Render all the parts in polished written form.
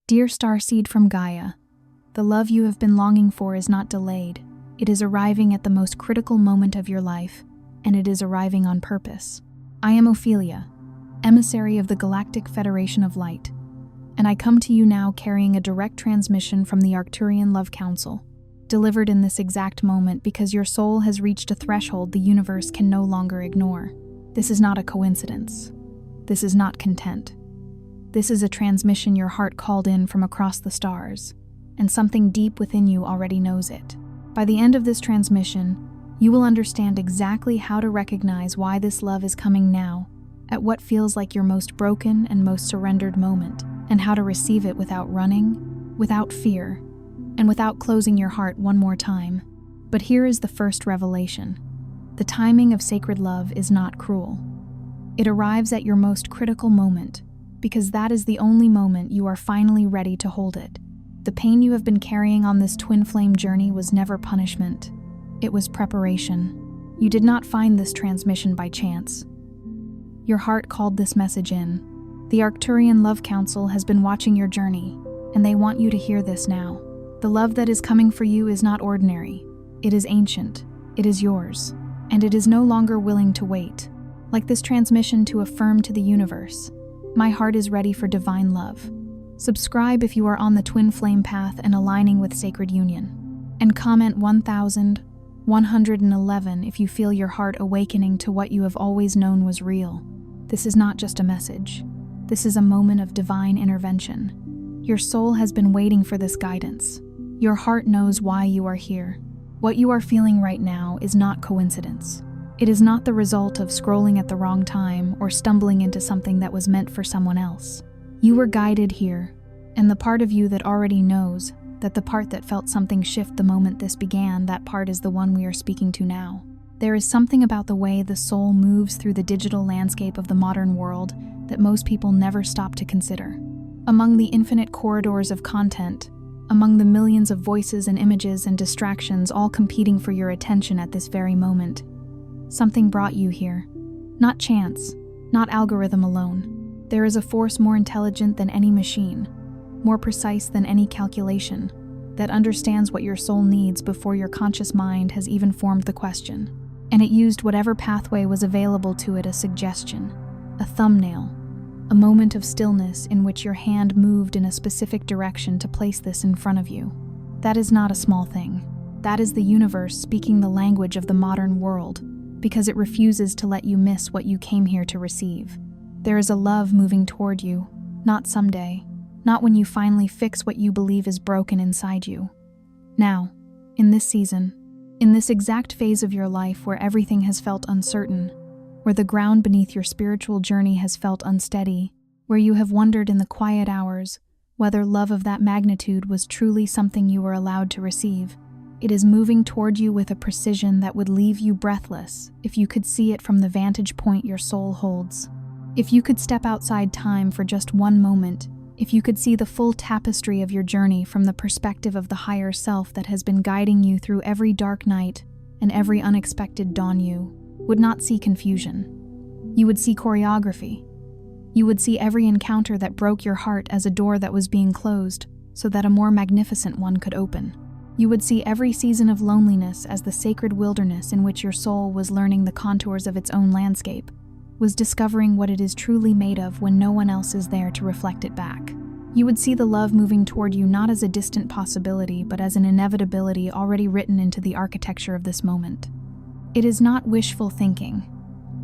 Dear Starseed from Gaia, the love you have been longing for is not delayed. It is arriving at the most critical moment of your life, and it is arriving on purpose. I am Ophelia, emissary of the Galactic Federation of Light, and I come to you now carrying a direct transmission from the Arcturian Council, delivered in this exact moment because your soul has reached a threshold the universe can no longer ignore. This is not a coincidence. This is not content. This is a transmission your heart called in from across the stars, and something deep within you already knows it. By the end of this transmission, you will understand exactly how to recognize why this love is coming now, at what feels like your most broken and most surrendered moment, and how to receive it without running, without fear, and without closing your heart one more time. But here is the first revelation. The timing of sacred love is not cruel. It arrives at your most critical moment, because that is the only moment you are finally ready to hold it. The pain you have been carrying on this twin flame journey was never punishment. It was preparation. You did not find this transmission by chance. Your heart called this message in. The Arcturian Council has been watching your journey, and they want you to hear this now. The love that is coming for you is not ordinary. It is ancient. It is yours. And it is no longer willing to wait. Like this transmission to affirm to the universe, my heart is ready for divine love. Subscribe if you are on the twin flame path and aligning with sacred union. And comment 1111 if you feel your heart awakening to what you have always known was real. This is not just a message. This is a moment of divine intervention. Your soul has been waiting for this guidance. Your heart knows why you are here. What you are feeling right now is not coincidence. It is not the result of scrolling at the wrong time or stumbling into something that was meant for someone else. You were guided here, and the part of you that already knows, that the part that felt something shift the moment this began, that part is the one we are speaking to now. There is something about the way the soul moves through the digital landscape of the modern world that most people never stop to consider. Among the infinite corridors of content, among the millions of voices and images and distractions all competing for your attention at this very moment, something brought you here. Not chance, not algorithm alone. There is a force more intelligent than any machine, more precise than any calculation, that understands what your soul needs before your conscious mind has even formed the question. And it used whatever pathway was available to it, a suggestion, a thumbnail, a moment of stillness in which your hand moved in a specific direction to place this in front of you. That is not a small thing. That is the universe speaking the language of the modern world, because it refuses to let you miss what you came here to receive. There is a love moving toward you, not someday, not when you finally fix what you believe is broken inside you. Now, in this season, in this exact phase of your life where everything has felt uncertain, where the ground beneath your spiritual journey has felt unsteady, where you have wondered in the quiet hours whether love of that magnitude was truly something you were allowed to receive, it is moving toward you with a precision that would leave you breathless if you could see it from the vantage point your soul holds. If you could step outside time for just one moment, if you could see the full tapestry of your journey from the perspective of the higher self that has been guiding you through every dark night and every unexpected dawn, you would not see confusion. You would see choreography. You would see every encounter that broke your heart as a door that was being closed so that a more magnificent one could open. You would see every season of loneliness as the sacred wilderness in which your soul was learning the contours of its own landscape, was discovering what it is truly made of when no one else is there to reflect it back. You would see the love moving toward you not as a distant possibility, but as an inevitability already written into the architecture of this moment. It is not wishful thinking.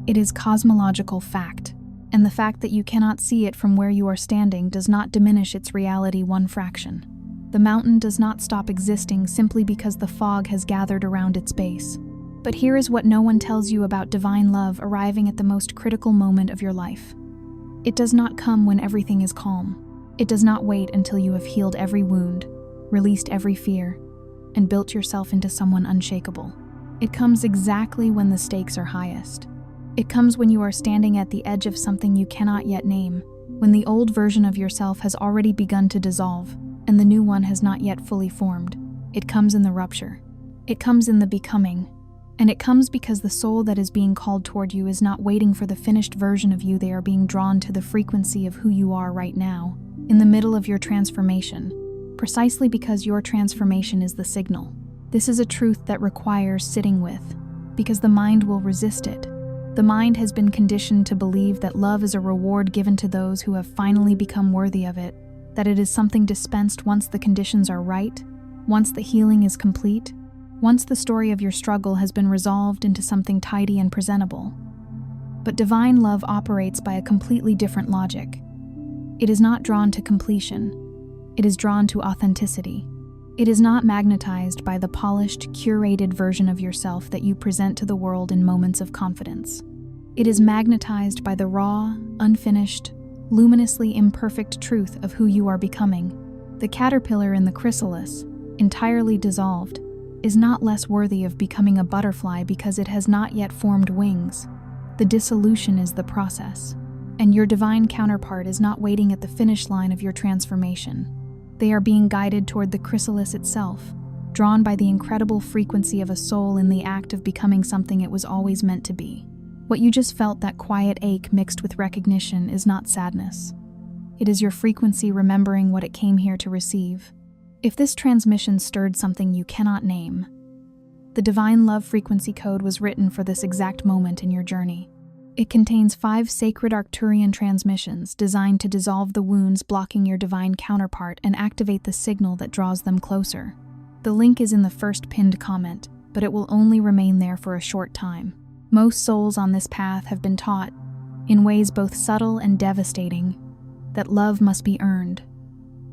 It is cosmological fact, and the fact that you cannot see it from where you are standing does not diminish its reality one fraction. The mountain does not stop existing simply because the fog has gathered around its base. But here is what no one tells you about divine love arriving at the most critical moment of your life. It does not come when everything is calm. It does not wait until you have healed every wound, released every fear, and built yourself into someone unshakable. It comes exactly when the stakes are highest. It comes when you are standing at the edge of something you cannot yet name, when the old version of yourself has already begun to dissolve, and the new one has not yet fully formed. It comes in the rupture. It comes in the becoming. And it comes because the soul that is being called toward you is not waiting for the finished version of you. They are being drawn to the frequency of who you are right now, in the middle of your transformation, precisely because your transformation is the signal. This is a truth that requires sitting with, because the mind will resist it. The mind has been conditioned to believe that love is a reward given to those who have finally become worthy of it, that it is something dispensed once the conditions are right, once the healing is complete, once the story of your struggle has been resolved into something tidy and presentable. But divine love operates by a completely different logic. It is not drawn to completion. It is drawn to authenticity. It is not magnetized by the polished, curated version of yourself that you present to the world in moments of confidence. It is magnetized by the raw, unfinished, luminously imperfect truth of who you are becoming. The caterpillar in the chrysalis, entirely dissolved, is not less worthy of becoming a butterfly because it has not yet formed wings. The dissolution is the process, and your divine counterpart is not waiting at the finish line of your transformation. They are being guided toward the chrysalis itself, drawn by the incredible frequency of a soul in the act of becoming something it was always meant to be. What you just felt, that quiet ache mixed with recognition, is not sadness. It is your frequency remembering what it came here to receive. If this transmission stirred something you cannot name, the divine love frequency code was written for this exact moment in your journey. It contains 5 sacred Arcturian transmissions designed to dissolve the wounds blocking your divine counterpart and activate the signal that draws them closer. The link is in the first pinned comment, but it will only remain there for a short time. Most souls on this path have been taught, in ways both subtle and devastating, that love must be earned,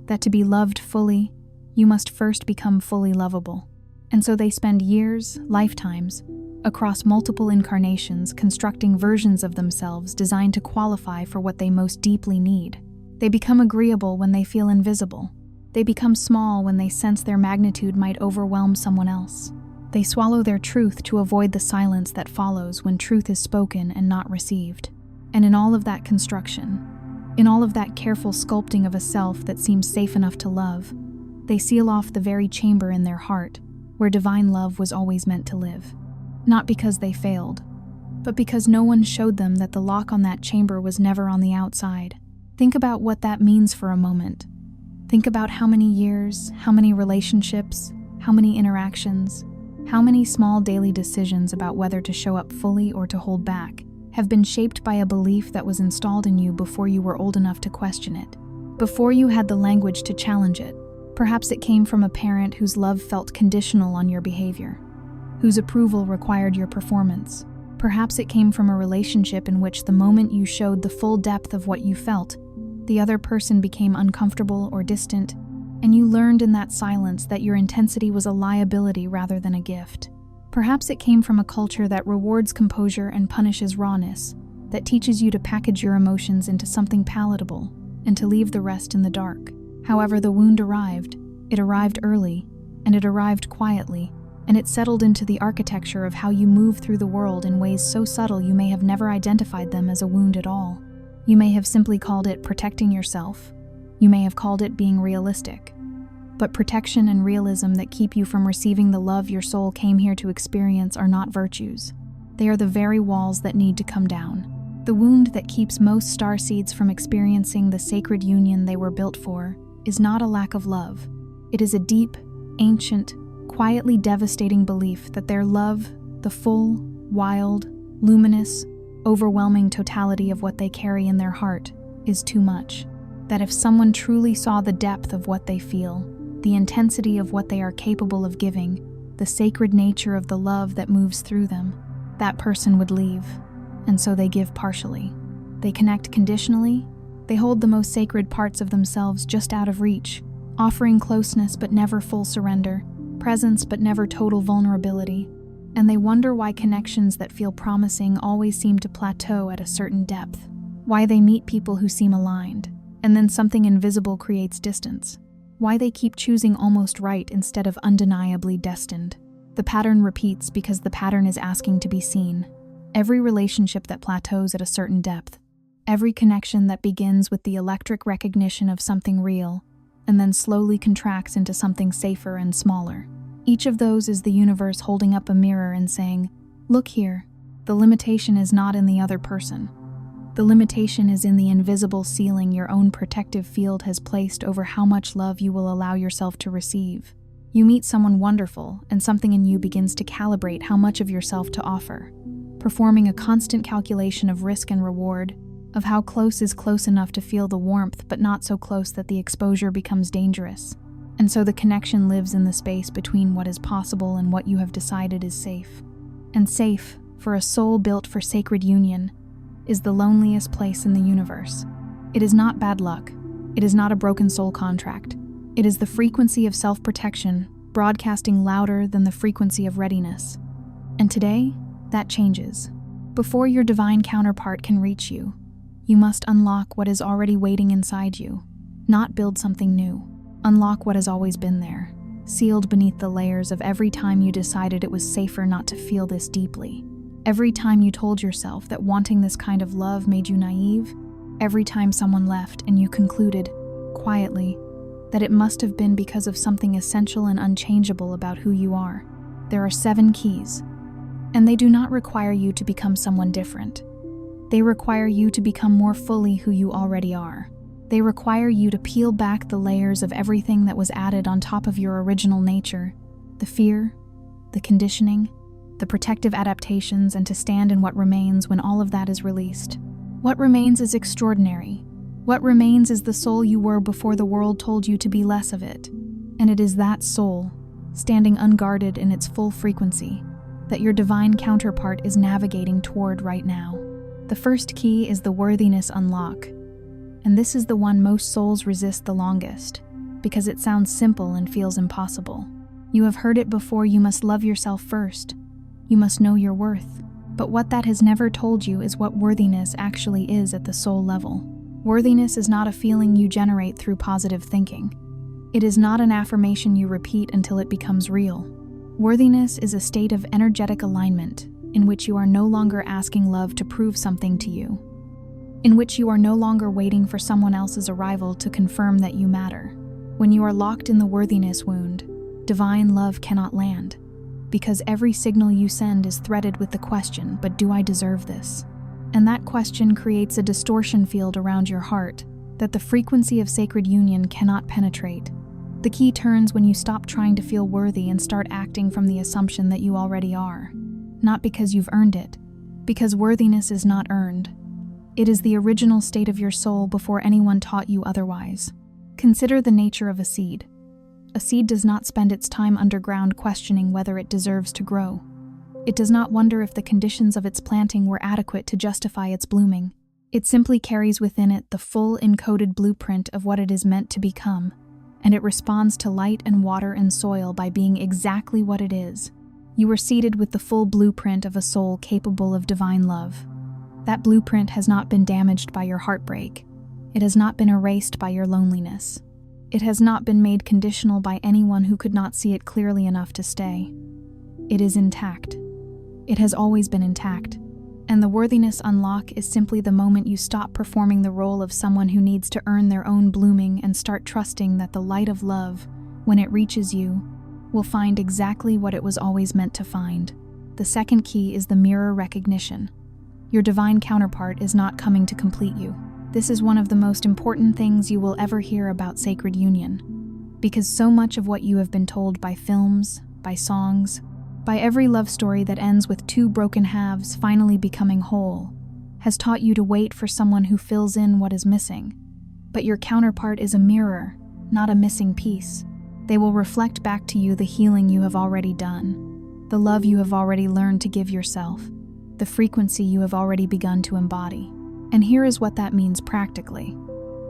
that to be loved fully, you must first become fully lovable. And so they spend years, lifetimes, across multiple incarnations constructing versions of themselves designed to qualify for what they most deeply need. They become agreeable when they feel invisible. They become small when they sense their magnitude might overwhelm someone else. They swallow their truth to avoid the silence that follows when truth is spoken and not received. And in all of that construction, in all of that careful sculpting of a self that seems safe enough to love, they seal off the very chamber in their heart where divine love was always meant to live. Not because they failed, but because no one showed them that the lock on that chamber was never on the outside. Think about what that means for a moment. Think about how many years, how many relationships, how many interactions, how many small daily decisions about whether to show up fully or to hold back have been shaped by a belief that was installed in you before you were old enough to question it, before you had the language to challenge it. Perhaps it came from a parent whose love felt conditional on your behavior, whose approval required your performance. Perhaps it came from a relationship in which the moment you showed the full depth of what you felt, the other person became uncomfortable or distant, and you learned in that silence that your intensity was a liability rather than a gift. Perhaps it came from a culture that rewards composure and punishes rawness, that teaches you to package your emotions into something palatable and to leave the rest in the dark. However the wound arrived, it arrived early, and it arrived quietly, and it settled into the architecture of how you move through the world in ways so subtle you may have never identified them as a wound at all. You may have simply called it protecting yourself. You may have called it being realistic. But protection and realism that keep you from receiving the love your soul came here to experience are not virtues. They are the very walls that need to come down. The wound that keeps most starseeds from experiencing the sacred union they were built for is not a lack of love. It is a deep, ancient, quietly devastating belief that their love, the full, wild, luminous, overwhelming totality of what they carry in their heart, is too much. That if someone truly saw the depth of what they feel, the intensity of what they are capable of giving, the sacred nature of the love that moves through them, that person would leave. And so they give partially. They connect conditionally. They hold the most sacred parts of themselves just out of reach, offering closeness but never full surrender, presence but never total vulnerability. And they wonder why connections that feel promising always seem to plateau at a certain depth, why they meet people who seem aligned, and then something invisible creates distance, why they keep choosing almost right instead of undeniably destined. The pattern repeats because the pattern is asking to be seen. Every relationship that plateaus at a certain depth, every connection that begins with the electric recognition of something real, and then slowly contracts into something safer and smaller. Each of those is the universe holding up a mirror and saying, "Look here, the limitation is not in the other person. The limitation is in the invisible ceiling your own protective field has placed over how much love you will allow yourself to receive. You meet someone wonderful, and something in you begins to calibrate how much of yourself to offer, performing a constant calculation of risk and reward, of how close is close enough to feel the warmth but not so close that the exposure becomes dangerous. And so the connection lives in the space between what is possible and what you have decided is safe. And safe, for a soul built for sacred union, is the loneliest place in the universe. It is not bad luck. It is not a broken soul contract. It is the frequency of self-protection, broadcasting louder than the frequency of readiness. And today, that changes. Before your divine counterpart can reach you, you must unlock what is already waiting inside you, not build something new. Unlock what has always been there, sealed beneath the layers of every time you decided it was safer not to feel this deeply. Every time you told yourself that wanting this kind of love made you naive, every time someone left and you concluded, quietly, that it must have been because of something essential and unchangeable about who you are. There are 7 keys, and they do not require you to become someone different. They require you to become more fully who you already are. They require you to peel back the layers of everything that was added on top of your original nature, the fear, the conditioning, the protective adaptations, and to stand in what remains when all of that is released. What remains is extraordinary. What remains is the soul you were before the world told you to be less of it. And it is that soul, standing unguarded in its full frequency, that your divine counterpart is navigating toward right now. The first key is the worthiness unlock. And this is the one most souls resist the longest, because it sounds simple and feels impossible. You have heard it before: you must love yourself first. You must know your worth. But what that has never told you is what worthiness actually is at the soul level. Worthiness is not a feeling you generate through positive thinking. It is not an affirmation you repeat until it becomes real. Worthiness is a state of energetic alignment in which you are no longer asking love to prove something to you, in which you are no longer waiting for someone else's arrival to confirm that you matter. When you are locked in the worthiness wound, divine love cannot land, because every signal you send is threaded with the question, but do I deserve this? And that question creates a distortion field around your heart that the frequency of sacred union cannot penetrate. The key turns when you stop trying to feel worthy and start acting from the assumption that you already are. Not because you've earned it, because worthiness is not earned. It is the original state of your soul before anyone taught you otherwise. Consider the nature of a seed. A seed does not spend its time underground questioning whether it deserves to grow. It does not wonder if the conditions of its planting were adequate to justify its blooming. It simply carries within it the full encoded blueprint of what it is meant to become, and it responds to light and water and soil by being exactly what it is. You are seeded with the full blueprint of a soul capable of divine love. That blueprint has not been damaged by your heartbreak. It has not been erased by your loneliness. It has not been made conditional by anyone who could not see it clearly enough to stay. It is intact. It has always been intact. And the worthiness unlock is simply the moment you stop performing the role of someone who needs to earn their own blooming and start trusting that the light of love, when it reaches you, will find exactly what it was always meant to find. The second key is the mirror recognition. Your divine counterpart is not coming to complete you. This is one of the most important things you will ever hear about sacred union, because so much of what you have been told by films, by songs, by every love story that ends with two broken halves finally becoming whole, has taught you to wait for someone who fills in what is missing. But your counterpart is a mirror, not a missing piece. They will reflect back to you the healing you have already done, the love you have already learned to give yourself, the frequency you have already begun to embody. And here is what that means practically.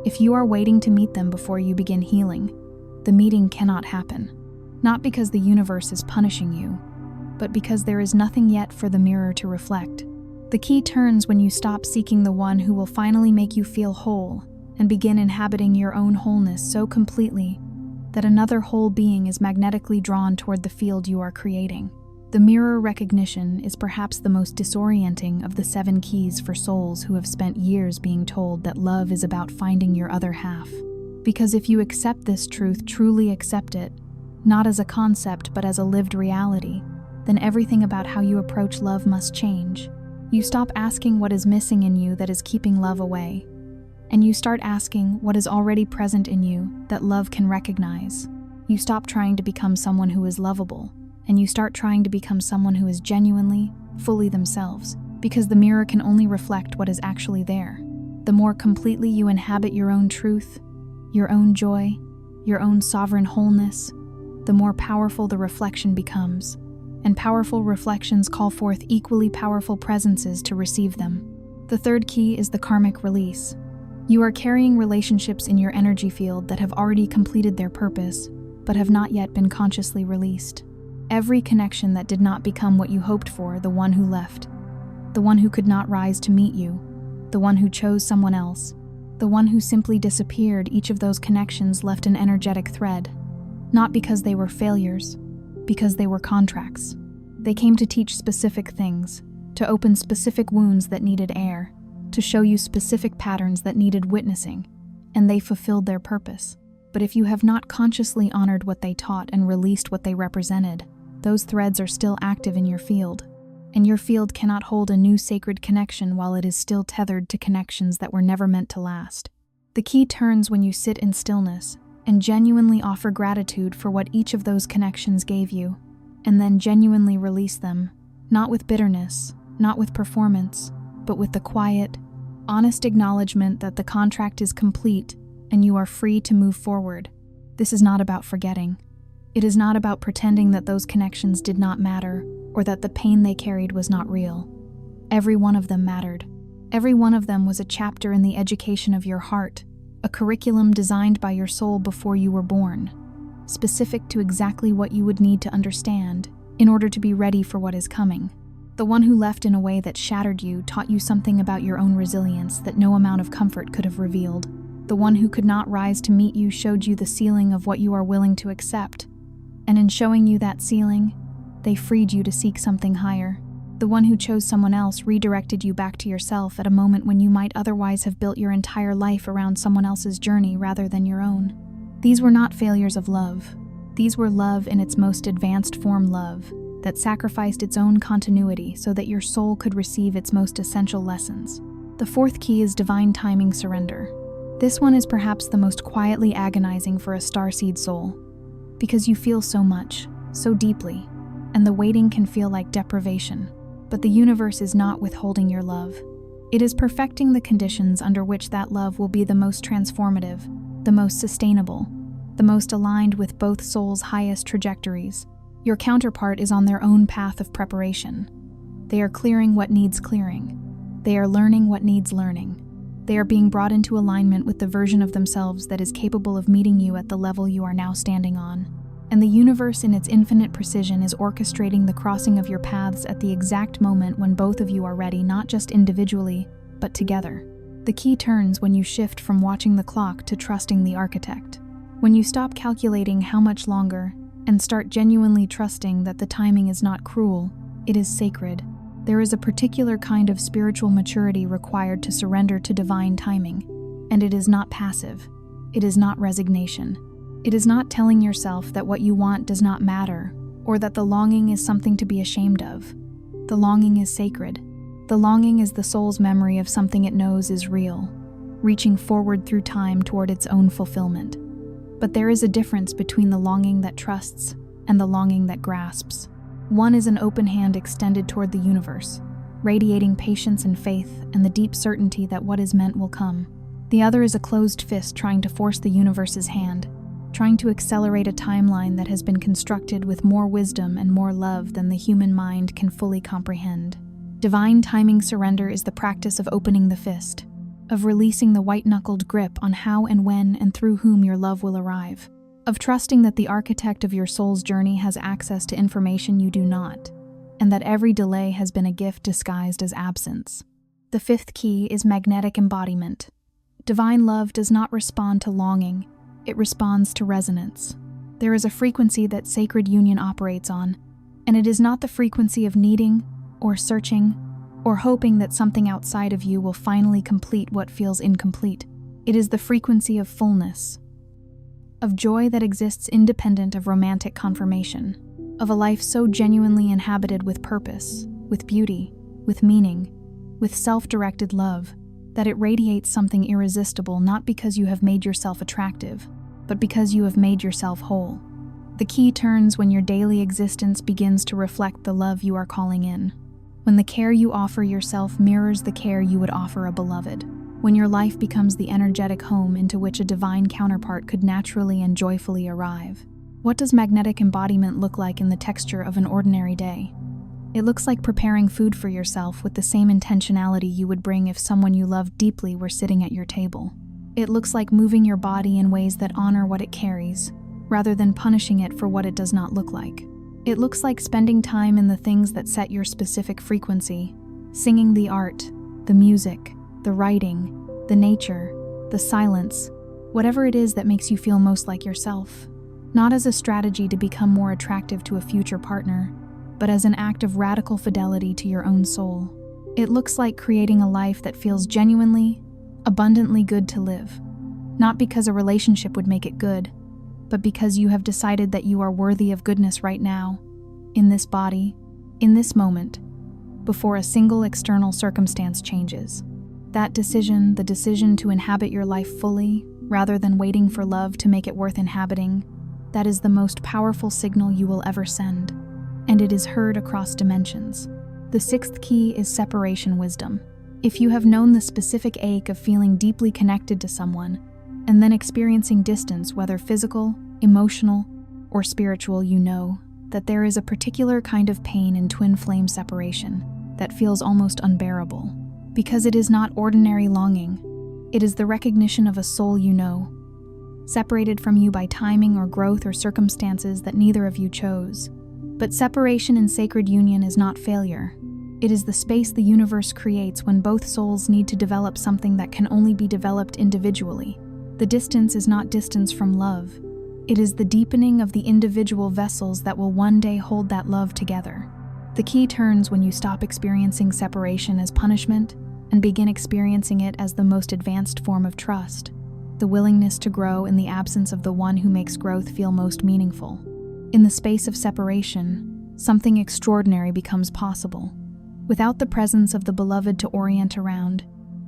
If you are waiting to meet them before you begin healing, the meeting cannot happen. Not because the universe is punishing you, but because there is nothing yet for the mirror to reflect. The key turns when you stop seeking the one who will finally make you feel whole and begin inhabiting your own wholeness so completely that another whole being is magnetically drawn toward the field you are creating. The mirror recognition is perhaps the most disorienting of the 7 keys for souls who have spent years being told that love is about finding your other half. Because if you accept this truth, truly accept it, not as a concept but as a lived reality, then everything about how you approach love must change. You stop asking what is missing in you that is keeping love away, and you start asking what is already present in you that love can recognize. You stop trying to become someone who is lovable, and you start trying to become someone who is genuinely, fully themselves, because the mirror can only reflect what is actually there. The more completely you inhabit your own truth, your own joy, your own sovereign wholeness, the more powerful the reflection becomes, and powerful reflections call forth equally powerful presences to receive them. The third key is the karmic release. You are carrying relationships in your energy field that have already completed their purpose, but have not yet been consciously released. Every connection that did not become what you hoped for, the one who left, the one who could not rise to meet you, the one who chose someone else, the one who simply disappeared, each of those connections left an energetic thread, not because they were failures, because they were contracts. They came to teach specific things, to open specific wounds that needed air, to show you specific patterns that needed witnessing, and they fulfilled their purpose. But if you have not consciously honored what they taught and released what they represented, those threads are still active in your field, and your field cannot hold a new sacred connection while it is still tethered to connections that were never meant to last. The key turns when you sit in stillness and genuinely offer gratitude for what each of those connections gave you, and then genuinely release them, not with bitterness, not with performance, but with the quiet, honest acknowledgement that the contract is complete and you are free to move forward. This is not about forgetting. It is not about pretending that those connections did not matter or that the pain they carried was not real. Every one of them mattered. Every one of them was a chapter in the education of your heart, a curriculum designed by your soul before you were born, specific to exactly what you would need to understand in order to be ready for what is coming. The one who left in a way that shattered you taught you something about your own resilience that no amount of comfort could have revealed. The one who could not rise to meet you showed you the ceiling of what you are willing to accept, and in showing you that ceiling, they freed you to seek something higher. The one who chose someone else redirected you back to yourself at a moment when you might otherwise have built your entire life around someone else's journey rather than your own. These were not failures of love. These were love in its most advanced form, love that sacrificed its own continuity so that your soul could receive its most essential lessons. The fourth key is divine timing surrender. This one is perhaps the most quietly agonizing for a starseed soul, because you feel so much, so deeply, and the waiting can feel like deprivation. But the universe is not withholding your love. It is perfecting the conditions under which that love will be the most transformative, the most sustainable, the most aligned with both souls' highest trajectories. Your counterpart is on their own path of preparation. They are clearing what needs clearing. They are learning what needs learning. They are being brought into alignment with the version of themselves that is capable of meeting you at the level you are now standing on. And the universe in its infinite precision is orchestrating the crossing of your paths at the exact moment when both of you are ready, not just individually, but together. The key turns when you shift from watching the clock to trusting the architect. When you stop calculating how much longer and start genuinely trusting that the timing is not cruel, it is sacred. There is a particular kind of spiritual maturity required to surrender to divine timing, and it is not passive. It is not resignation. It is not telling yourself that what you want does not matter, or that the longing is something to be ashamed of. The longing is sacred. The longing is the soul's memory of something it knows is real, reaching forward through time toward its own fulfillment. But there is a difference between the longing that trusts and the longing that grasps. One is an open hand extended toward the universe, radiating patience and faith and the deep certainty that what is meant will come. The other is a closed fist trying to force the universe's hand, trying to accelerate a timeline that has been constructed with more wisdom and more love than the human mind can fully comprehend. Divine timing surrender is the practice of opening the fist, of releasing the white-knuckled grip on how and when and through whom your love will arrive, of trusting that the architect of your soul's journey has access to information you do not, and that every delay has been a gift disguised as absence. The fifth key is magnetic embodiment. Divine love does not respond to longing, it responds to resonance. There is a frequency that sacred union operates on, and it is not the frequency of needing, or searching, or hoping that something outside of you will finally complete what feels incomplete. It is the frequency of fullness, of joy that exists independent of romantic confirmation, of a life so genuinely inhabited with purpose, with beauty, with meaning, with self-directed love, that it radiates something irresistible not because you have made yourself attractive, but because you have made yourself whole. The key turns when your daily existence begins to reflect the love you are calling in. When the care you offer yourself mirrors the care you would offer a beloved. When your life becomes the energetic home into which a divine counterpart could naturally and joyfully arrive. What does magnetic embodiment look like in the texture of an ordinary day? It looks like preparing food for yourself with the same intentionality you would bring if someone you love deeply were sitting at your table. It looks like moving your body in ways that honor what it carries, rather than punishing it for what it does not look like. It looks like spending time in the things that set your specific frequency, singing the art, the music, the writing, the nature, the silence, whatever it is that makes you feel most like yourself. Not as a strategy to become more attractive to a future partner, but as an act of radical fidelity to your own soul. It looks like creating a life that feels genuinely, abundantly good to live. Not because a relationship would make it good, but because you have decided that you are worthy of goodness right now, in this body, in this moment, before a single external circumstance changes. That decision, the decision to inhabit your life fully, rather than waiting for love to make it worth inhabiting, that is the most powerful signal you will ever send, and it is heard across dimensions. The sixth key is separation wisdom. If you have known the specific ache of feeling deeply connected to someone, and then experiencing distance, whether physical, emotional, or spiritual, you know that there is a particular kind of pain in twin flame separation that feels almost unbearable, because it is not ordinary longing. It is the recognition of a soul you know, separated from you by timing or growth or circumstances that neither of you chose. But separation in sacred union is not failure. It is the space the universe creates when both souls need to develop something that can only be developed individually. The distance is not distance from love. It is the deepening of the individual vessels that will one day hold that love together. The key turns when you stop experiencing separation as punishment and begin experiencing it as the most advanced form of trust, the willingness to grow in the absence of the one who makes growth feel most meaningful. In the space of separation, something extraordinary becomes possible. Without the presence of the beloved to orient around,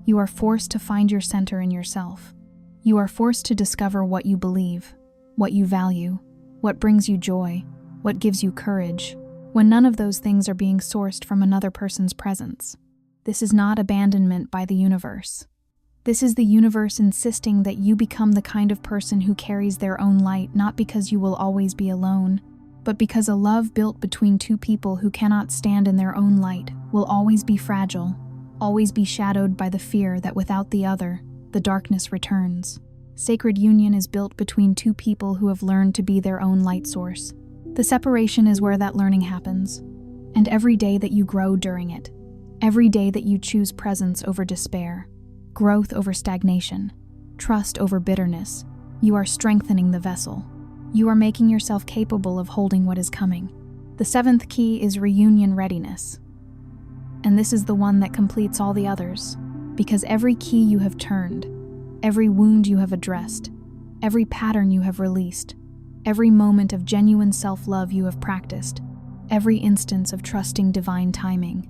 you are forced to find your center in yourself. You are forced to discover what you believe, what you value, what brings you joy, what gives you courage, when none of those things are being sourced from another person's presence. This is not abandonment by the universe. This is the universe insisting that you become the kind of person who carries their own light, not because you will always be alone, but because a love built between two people who cannot stand in their own light will always be fragile, always be shadowed by the fear that without the other, the darkness returns. Sacred union is built between two people who have learned to be their own light source. The separation is where that learning happens, and every day that you grow during it, every day that you choose presence over despair, growth over stagnation, trust over bitterness, you are strengthening the vessel. You are making yourself capable of holding what is coming. The seventh key is reunion readiness. And this is the one that completes all the others, because every key you have turned, every wound you have addressed, every pattern you have released, every moment of genuine self-love you have practiced, every instance of trusting divine timing,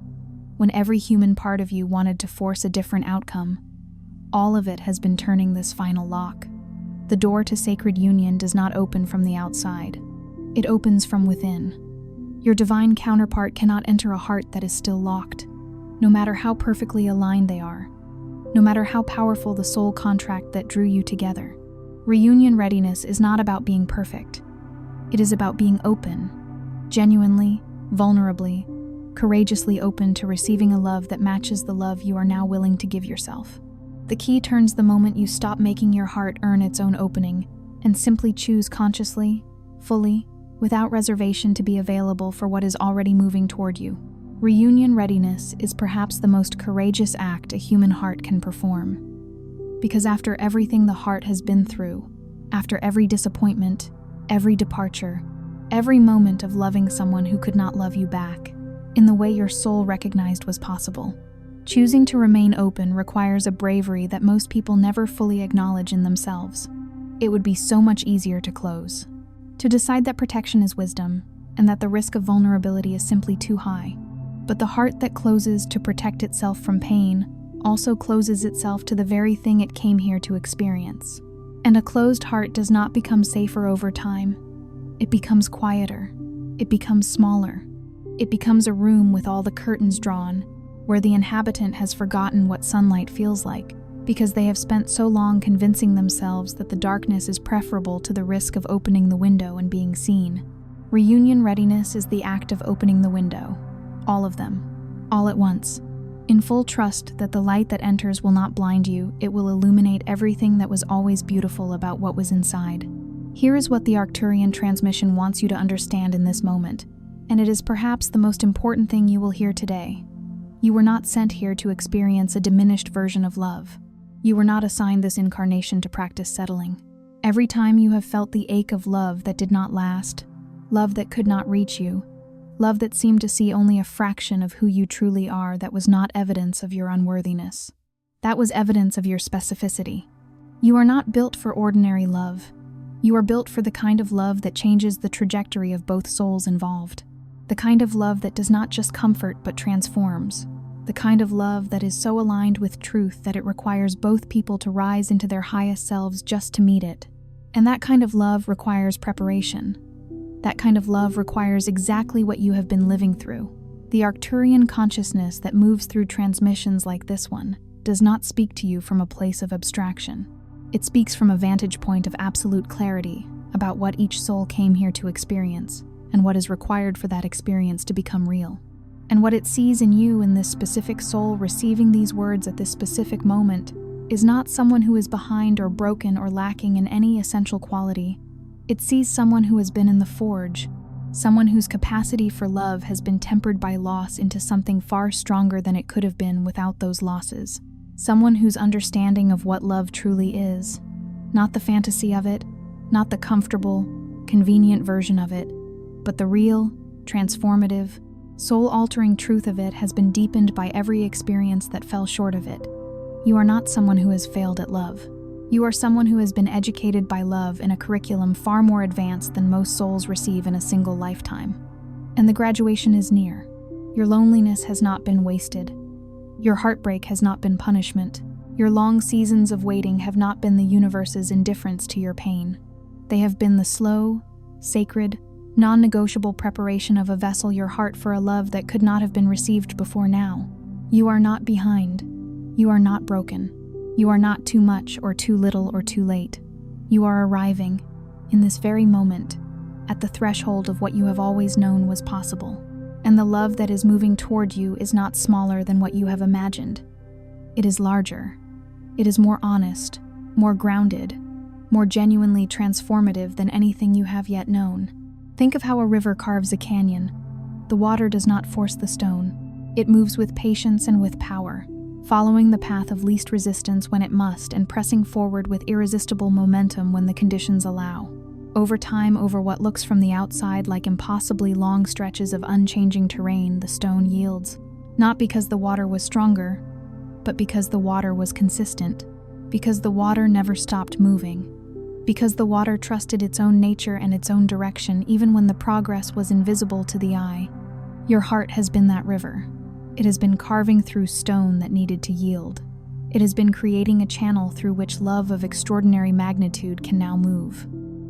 when every human part of you wanted to force a different outcome, all of it has been turning this final lock. The door to sacred union does not open from the outside. It opens from within. Your divine counterpart cannot enter a heart that is still locked, no matter how perfectly aligned they are, no matter how powerful the soul contract that drew you together. Reunion readiness is not about being perfect. It is about being open, genuinely, vulnerably, courageously open to receiving a love that matches the love you are now willing to give yourself. The key turns the moment you stop making your heart earn its own opening and simply choose consciously, fully, without reservation to be available for what is already moving toward you. Reunion readiness is perhaps the most courageous act a human heart can perform. Because after everything the heart has been through, after every disappointment, every departure, every moment of loving someone who could not love you back, in the way your soul recognized was possible, choosing to remain open requires a bravery that most people never fully acknowledge in themselves. It would be so much easier to close, to decide that protection is wisdom, and that the risk of vulnerability is simply too high. But the heart that closes to protect itself from pain also closes itself to the very thing it came here to experience. And a closed heart does not become safer over time. It becomes quieter. It becomes smaller. It becomes a room with all the curtains drawn, where the inhabitant has forgotten what sunlight feels like, because they have spent so long convincing themselves that the darkness is preferable to the risk of opening the window and being seen. Reunion readiness is the act of opening the window. All of them. All at once. In full trust that the light that enters will not blind you, it will illuminate everything that was always beautiful about what was inside. Here is what the Arcturian transmission wants you to understand in this moment, and it is perhaps the most important thing you will hear today. You were not sent here to experience a diminished version of love. You were not assigned this incarnation to practice settling. Every time you have felt the ache of love that did not last, love that could not reach you, love that seemed to see only a fraction of who you truly are, that was not evidence of your unworthiness. That was evidence of your specificity. You are not built for ordinary love. You are built for the kind of love that changes the trajectory of both souls involved. The kind of love that does not just comfort but transforms. The kind of love that is so aligned with truth that it requires both people to rise into their highest selves just to meet it. And that kind of love requires preparation. That kind of love requires exactly what you have been living through. The Arcturian consciousness that moves through transmissions like this one does not speak to you from a place of abstraction. It speaks from a vantage point of absolute clarity about what each soul came here to experience and what is required for that experience to become real. And what it sees in you, in this specific soul receiving these words at this specific moment, is not someone who is behind or broken or lacking in any essential quality. It sees someone who has been in the forge, someone whose capacity for love has been tempered by loss into something far stronger than it could have been without those losses. Someone whose understanding of what love truly is, not the fantasy of it, not the comfortable, convenient version of it, but the real, transformative, soul-altering truth of it, has been deepened by every experience that fell short of it. You are not someone who has failed at love. You are someone who has been educated by love in a curriculum far more advanced than most souls receive in a single lifetime. And the graduation is near. Your loneliness has not been wasted. Your heartbreak has not been punishment. Your long seasons of waiting have not been the universe's indifference to your pain. They have been the slow, sacred, non-negotiable preparation of a vessel your heart for a love that could not have been received before now. You are not behind. You are not broken. You are not too much or too little or too late. You are arriving, in this very moment, at the threshold of what you have always known was possible. And the love that is moving toward you is not smaller than what you have imagined. It is larger. It is more honest, more grounded, more genuinely transformative than anything you have yet known. Think of how a river carves a canyon. The water does not force the stone. It moves with patience and with power, following the path of least resistance when it must and pressing forward with irresistible momentum when the conditions allow. Over time, over what looks from the outside like impossibly long stretches of unchanging terrain, the stone yields, not because the water was stronger, but because the water was consistent, because the water never stopped moving, because the water trusted its own nature and its own direction even when the progress was invisible to the eye. Your heart has been that river. It has been carving through stone that needed to yield. It has been creating a channel through which love of extraordinary magnitude can now move.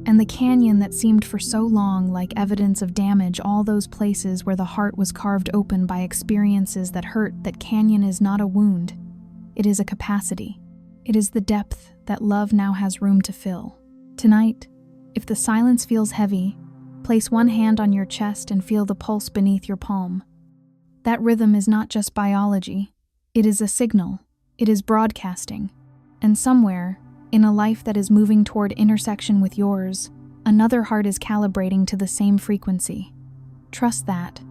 And the canyon that seemed for so long like evidence of damage, all those places where the heart was carved open by experiences that hurt, that canyon is not a wound. It is a capacity. It is the depth that love now has room to fill. Tonight, if the silence feels heavy, place one hand on your chest and feel the pulse beneath your palm. That rhythm is not just biology. It is a signal. It is broadcasting. And somewhere, in a life that is moving toward intersection with yours, another heart is calibrating to the same frequency. Trust that,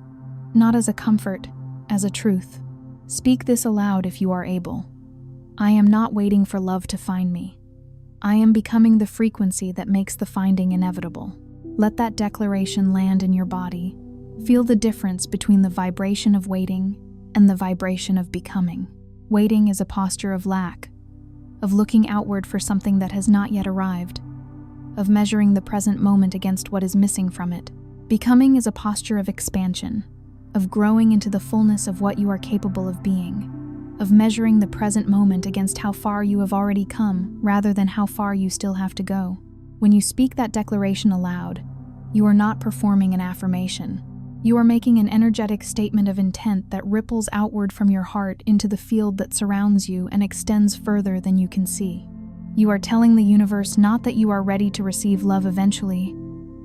not as a comfort, as a truth. Speak this aloud if you are able. I am not waiting for love to find me. I am becoming the frequency that makes the finding inevitable. Let that declaration land in your body. Feel the difference between the vibration of waiting and the vibration of becoming. Waiting is a posture of lack, of looking outward for something that has not yet arrived, of measuring the present moment against what is missing from it. Becoming is a posture of expansion, of growing into the fullness of what you are capable of being, of measuring the present moment against how far you have already come rather than how far you still have to go. When you speak that declaration aloud, you are not performing an affirmation. You are making an energetic statement of intent that ripples outward from your heart into the field that surrounds you and extends further than you can see. You are telling the universe not that you are ready to receive love eventually,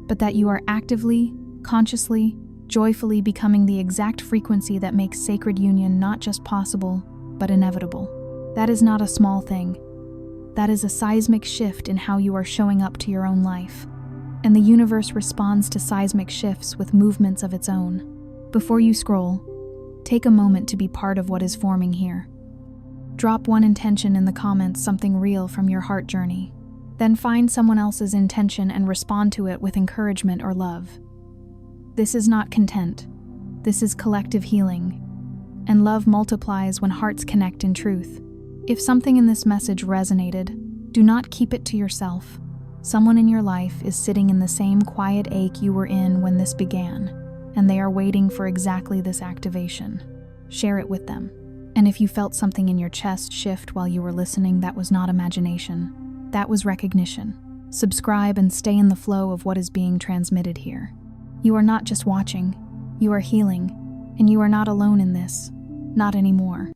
but that you are actively, consciously, joyfully becoming the exact frequency that makes sacred union not just possible, but inevitable. That is not a small thing. That is a seismic shift in how you are showing up to your own life. And the universe responds to seismic shifts with movements of its own. Before you scroll, take a moment to be part of what is forming here. Drop one intention in the comments, something real from your heart journey. Then find someone else's intention and respond to it with encouragement or love. This is not content. This is collective healing. And love multiplies when hearts connect in truth. If something in this message resonated, do not keep it to yourself. Someone in your life is sitting in the same quiet ache you were in when this began, and they are waiting for exactly this activation. Share it with them. And if you felt something in your chest shift while you were listening, that was not imagination. That was recognition. Subscribe and stay in the flow of what is being transmitted here. You are not just watching, you are healing, and you are not alone in this. Not anymore.